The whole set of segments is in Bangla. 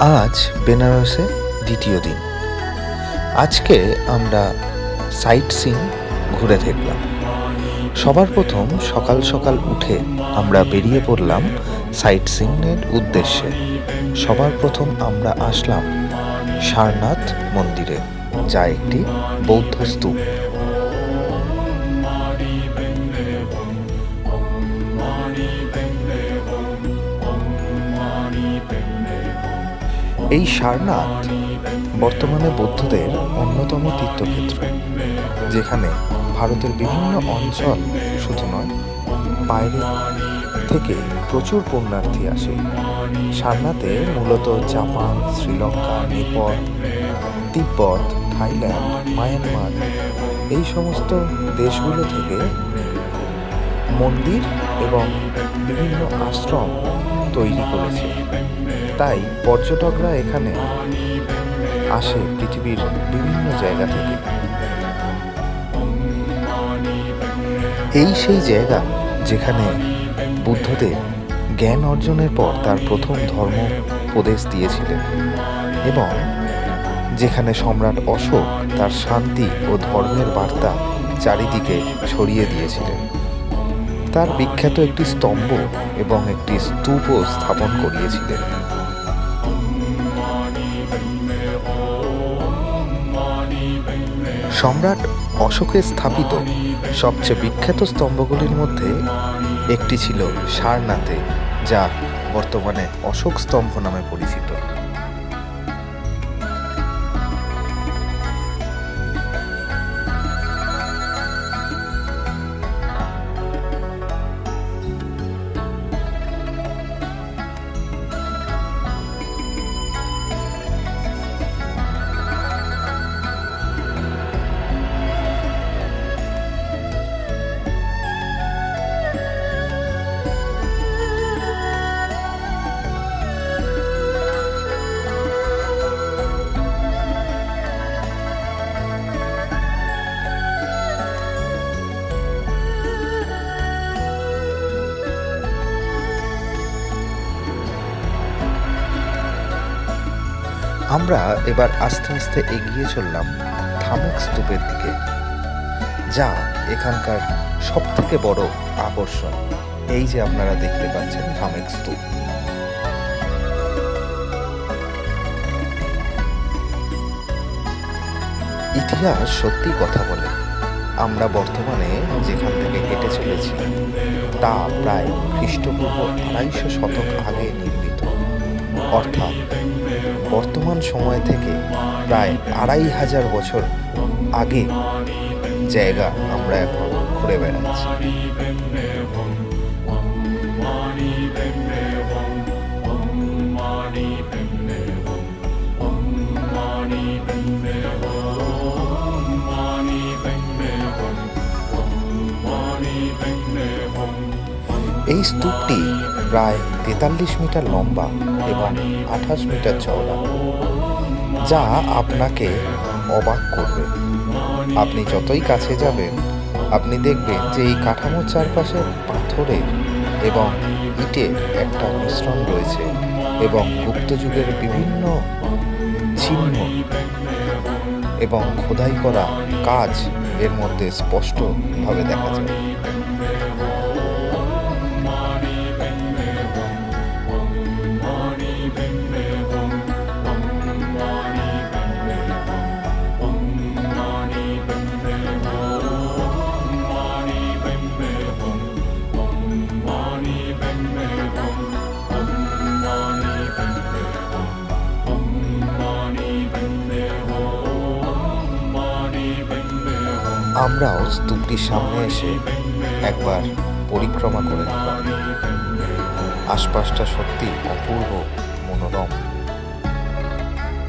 আজ বেনারসে দ্বিতীয় দিন। আজকে আমরা সাইট সিন ঘুরে দেখলাম। সবার প্রথম সকাল সকাল উঠে আমরা বেরিয়ে পড়লাম সাইট সিনের উদ্দেশ্যে। সবার প্রথম আমরা আসলাম সারনাথ মন্দিরে, যা একটি বৌদ্ধ স্তূপ। এই সারনাথ বর্তমানে বৌদ্ধদের অন্যতম তীর্থক্ষেত্র, যেখানে ভারতের বিভিন্ন অঞ্চল শুধু নয়, বাইরে থেকে প্রচুর পুণ্যার্থী আসে। সারনাথে মূলত জাপান, শ্রীলঙ্কা, নেপাল, তিব্বত, থাইল্যান্ড, মায়ানমার এই সমস্ত দেশগুলো থেকে মন্দির এবং বিভিন্ন আশ্রম তৈরি করেছে। তাই পর্যটকরা এখানে আসে পৃথিবীর বিভিন্ন জায়গা থেকে। এই সেই জায়গা যেখানে বুদ্ধদেব জ্ঞান অর্জনের পর তার প্রথম ধর্ম উপদেশ দিয়েছিলেন, এবং যেখানে সম্রাট অশোক তার শান্তি ও ধর্মের বার্তা চারিদিকে ছড়িয়ে দিয়েছিলেন। তার বিখ্যাত একটি স্তম্ভ এবং একটি স্তূপও স্থাপন করিয়েছিলেন। সম্রাট অশোকের স্থাপিত সবচেয়ে বিখ্যাত স্তম্ভগুলির মধ্যে একটি ছিল সারনাথে, যা বর্তমানে অশোক স্তম্ভ নামে পরিচিত। আমরা এবার আস্তে আস্তে এগিয়ে চললাম ধামেক স্তূপের দিকে, যা এখানকার সব থেকে বড় আকর্ষণ। এই যে আপনারা দেখতে পাচ্ছেন ধামেক স্তূপ। ইতিহাস সত্যি কথা বলে। আমরা বর্তমানে যেখান থেকে হেঁটে চলেছি তা প্রায় খ্রিস্টপূর্ব 250 শতক আগে নির্মিত, অর্থাৎ বর্তমান সময় থেকে প্রায় 2500 বছর আগে জায়গা আমরা এখন ঘুরে বেড়াচ্ছি। এই স্তূপটি প্রায় 43 মিটার লম্বা এবং 28 মিটার চওড়া, যা আপনাকে অবাক করবে। আপনি যতই কাছে যাবেন, আপনি দেখবেন যে এই কাঠামোর চারপাশে পাথরের এবং ইটের একটা মিশ্রণ রয়েছে, এবং গুপ্ত যুগের বিভিন্ন চিহ্ন এবং খোদাই করা কাজ এর মধ্যে স্পষ্টভাবে দেখা যায়। আমরাও স্তূপটির সামনে এসে একবার পরিক্রমা করে নিলাম। আশপাশটা সত্যি অপূর্ব মনোরম।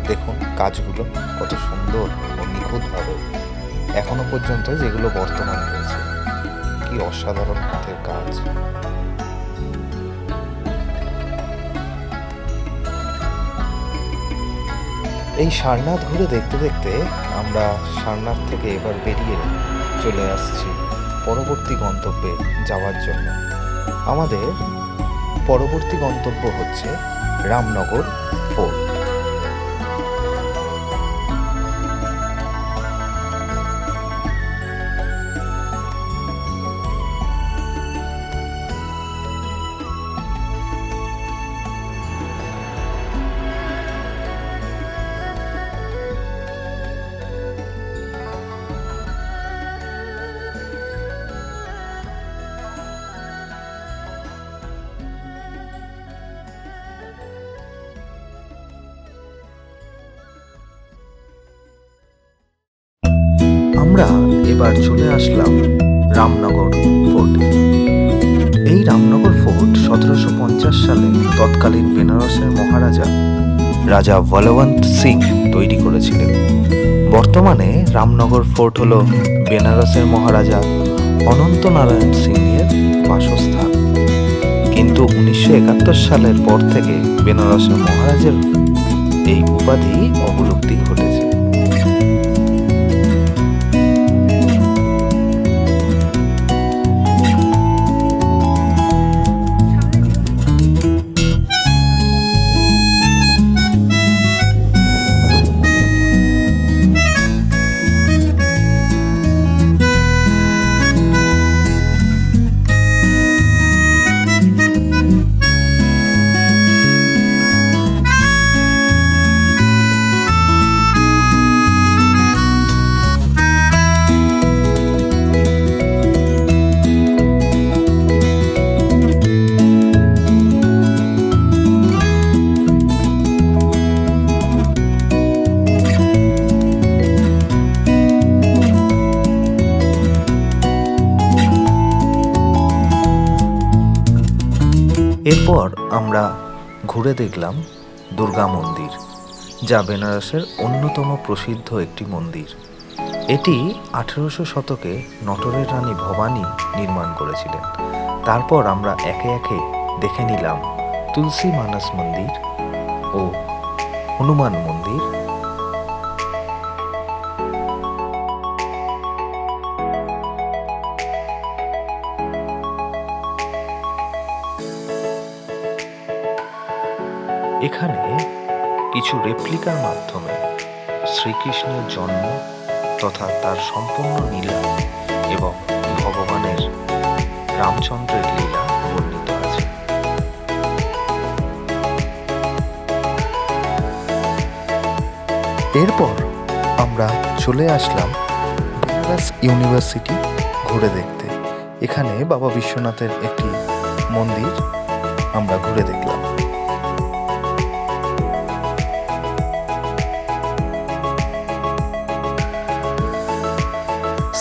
দেখুন কাজগুলো কত সুন্দর ও নিখুঁতভাবে এখনো পর্যন্ত যেগুলো বর্তমান রয়েছে। কি অসাধারণ হাতের কাজ! এই সারনাথ ঘুরে দেখতে দেখতে আমরা সারনাথ থেকে এবার বেরিয়ে চলে আসছি পরবর্তী গন্তব্যে যাওয়ার জন্য। আমাদের পরবর্তী গন্তব্য হচ্ছে রামনগর ফোর্ট। আমরা এবার চলে আসলাম রামনগর ফোর্টে। এই রামনগর ফোর্ট 1750 সালে তৎকালীন বেনারসের মহারাজা রাজা বলবন্ত সিং তৈরি করেছিলেন। বর্তমানে রামনগর ফোর্ট হল বেনারসের মহারাজা অনন্ত নারায়ণ সিংহের বাসস্থান। কিন্তু 1971 সালের পর থেকে বেনারসের মহারাজের এই উপাধি অবলুপ্তি ঘটেছে। এরপর আমরা ঘুরে দেখলাম দুর্গা মন্দির, যা বেনারসের অন্যতম প্রসিদ্ধ একটি মন্দির। এটি 1800 শতকে নটরের রানী ভবানী নির্মাণ করেছিলেন। তারপর আমরা একে একে দেখে নিলাম তুলসী মানস মন্দির ও হনুমান মন্দির। এখানে কিছু রেপ্লিকার মাধ্যমে শ্রীকৃষ্ণের জন্ম তথা তার সম্পূর্ণ লীলা এবং ভগবানের রামচন্দ্রের লীলা বর্ণিত আছে। এরপর আমরা চলে আসলাম বেনারস ইউনিভার্সিটি ঘুরে দেখতে। এখানে বাবা বিশ্বনাথের একটি মন্দির আমরা ঘুরে দেখলাম।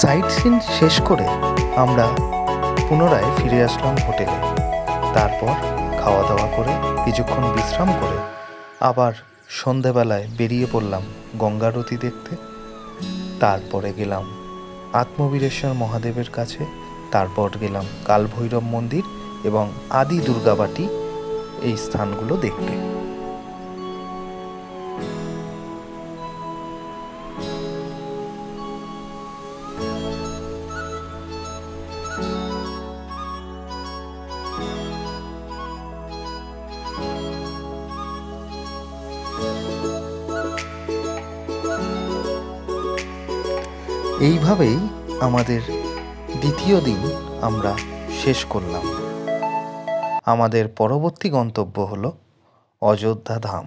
সাইট সিন শেষ করে আমরা পুনরায় ফিরে আসলাম হোটেলে। তারপর খাওয়া দাওয়া করে কিছুক্ষণ বিশ্রাম করে আবার সন্ধেবেলায় বেরিয়ে পড়লাম গঙ্গারতি দেখতে। তারপরে গেলাম আত্মবীরেশ্বর মহাদেবের কাছে, তারপর গেলাম কালভৈরব মন্দির এবং আদি দুর্গাবাটি, এই স্থানগুলো দেখতে। এইভাবেই আমাদের দ্বিতীয় দিন আমরা শেষ করলাম। আমাদের পরবর্তী গন্তব্য হলো অযোধ্যা ধাম।